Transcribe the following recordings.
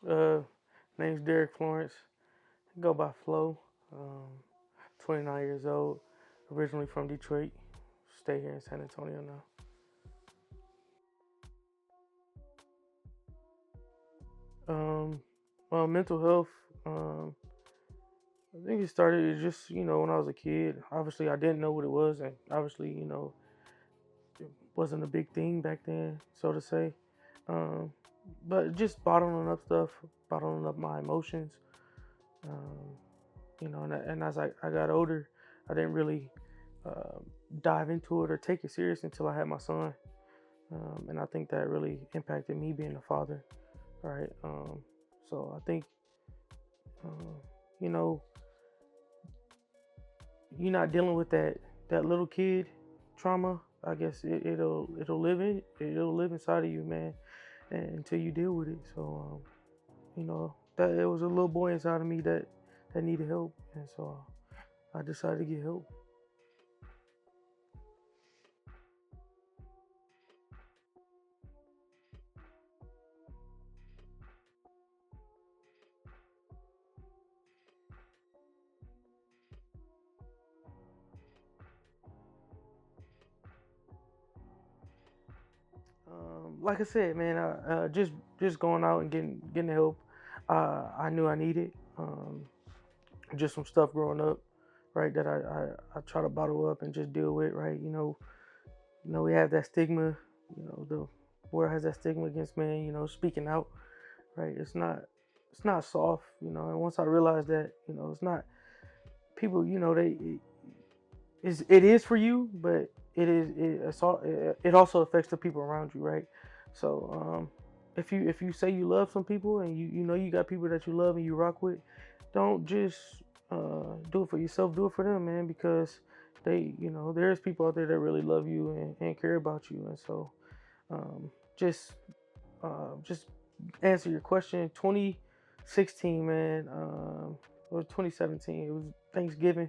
Uh, name's Derek Florence. I go by Flo. 29 years old. Originally from Detroit. Stay here in San Antonio now. Um, Mental health. Um, I think it started just when I was a kid. Obviously, I didn't know what it was, and obviously, it wasn't a big thing back then, so to say. Um, but just bottling up stuff, bottling up my emotions. Um, and as I got older, I didn't really uh, dive into it or take it serious until I had my son. And I think that really impacted me being a father, right? So I think, uh, you know, you're not dealing with that little kid trauma. I guess it'll it'll live inside of you, man, and, until you deal with it. So that it was a little boy inside of me that needed help, and so I decided to get help. Like I said, man, just going out and getting help. I knew I needed. Just some stuff growing up, right? That I try to bottle up and just deal with, right? We have that stigma. The world has that stigma against man. Speaking out, right? It's not soft. And once I realized that, it's not people. It is for you, but it also affects the people around you, right? So if you say you love some people and you got people that you love and you rock with, don't just do it for yourself. Do it for them, man, because there's people out there that really love you and care about you, and so um, just just answer your question. 2016, man, or 2017. It was Thanksgiving.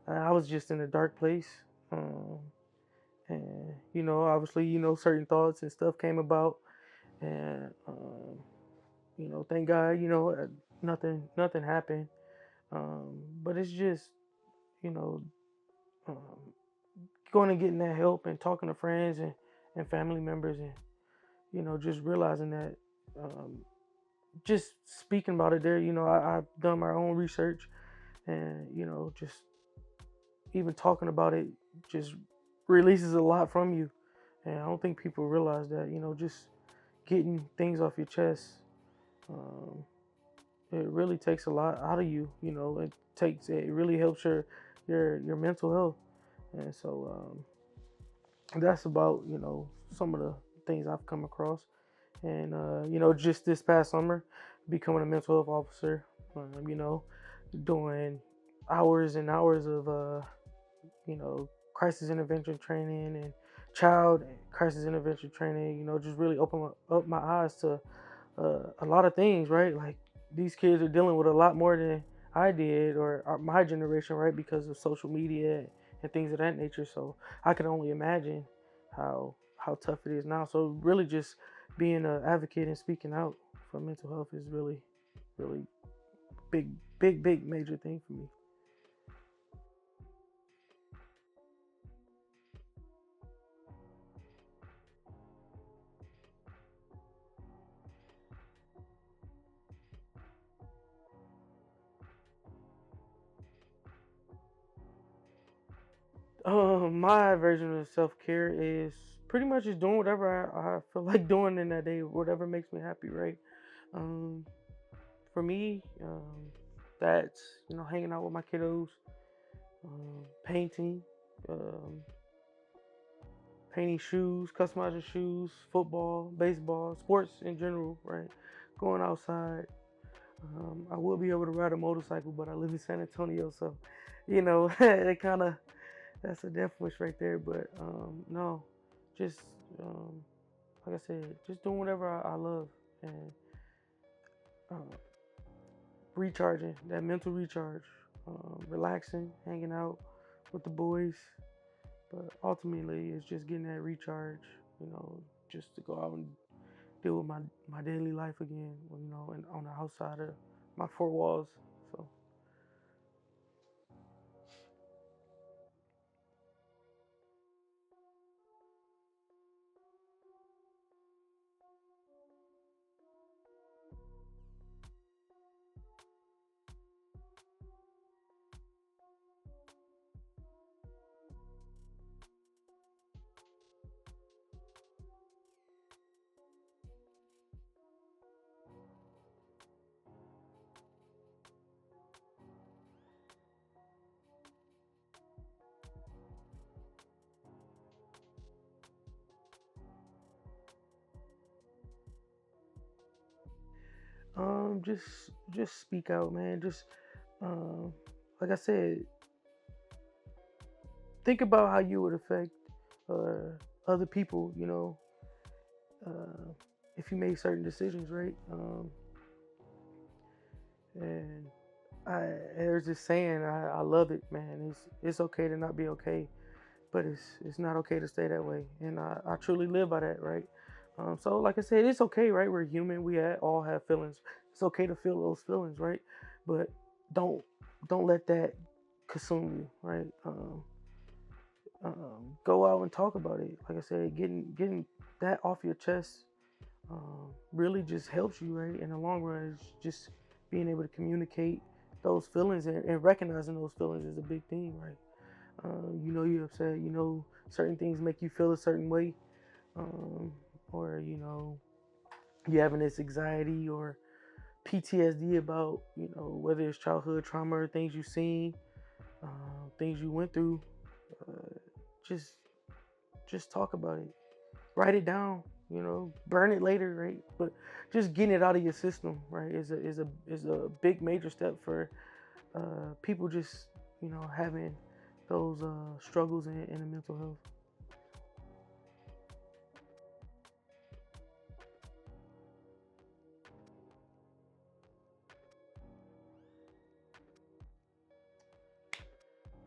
I was just in a dark place. Um, and obviously, certain thoughts and stuff came about, and thank God, nothing happened. But it's just, you know, um, going and getting that help and talking to friends and family members, and just realizing that, um, just speaking about it there, I've done my own research, and just even talking about it just releases a lot from you. And I don't think people realize that, just getting things off your chest, um, it really takes a lot out of you. It really helps your mental health. And so that's about, some of the things I've come across. And, just this past summer, becoming a mental health officer, doing hours and hours of, crisis intervention training and child crisis intervention training, just really open up my eyes to a lot of things, right? Like, these kids are dealing with a lot more than I did, or my generation, right? Because of social media and things of that nature. So I can only imagine how tough it is now. So really, just being an advocate and speaking out for mental health is really, really big major thing for me. My version of self care is pretty much just doing whatever I feel like doing in that day, whatever makes me happy, right? Um, for me, that's hanging out with my kiddos, painting, um, painting shoes, customizing shoes, football, baseball, sports in general, right? Going outside. I will be able to ride a motorcycle, but I live in San Antonio, so it kind of that's a death wish right there. But no, just um, like I said, just doing whatever I love, and uh, recharging, that mental recharge, relaxing, hanging out with the boys. But ultimately, it's just getting that recharge, just to go out and deal with my daily life again, you know, and on the outside of my four walls. So. Just speak out, man. Just like I said, think about how you would affect other people. You know, uh, if you make certain decisions, right? And there's this saying, I love it, man. It's okay to not be okay, but it's not okay to stay that way. And I truly live by that, right? So like I said, it's okay, right? We're human. We all have feelings. It's okay to feel those feelings, right? But don't don't let that consume you, right? Go out and talk about it. Like I said, getting that off your chest really just helps you, right? In the long run, it's just being able to communicate those feelings and recognizing those feelings is a big thing, right? You know you're upset. You know certain things make you feel a certain way, or you know you having this anxiety or PTSD about whether it's childhood trauma or things you've seen, things you went through. Uh, just talk about it. Write it down. Burn it later, right? But just getting it out of your system, right, is a big major step for people just having those struggles in the mental health.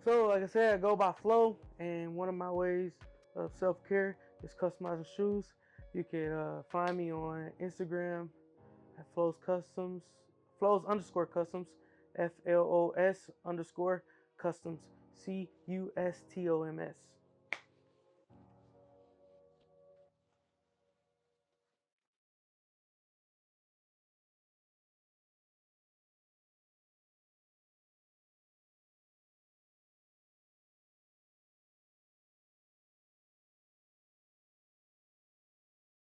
So, like I said, I go by flow, and one of my ways of self-care is customizing shoes. You can find me on Instagram at flows_customs, FLOS_customs, CUSTOMS.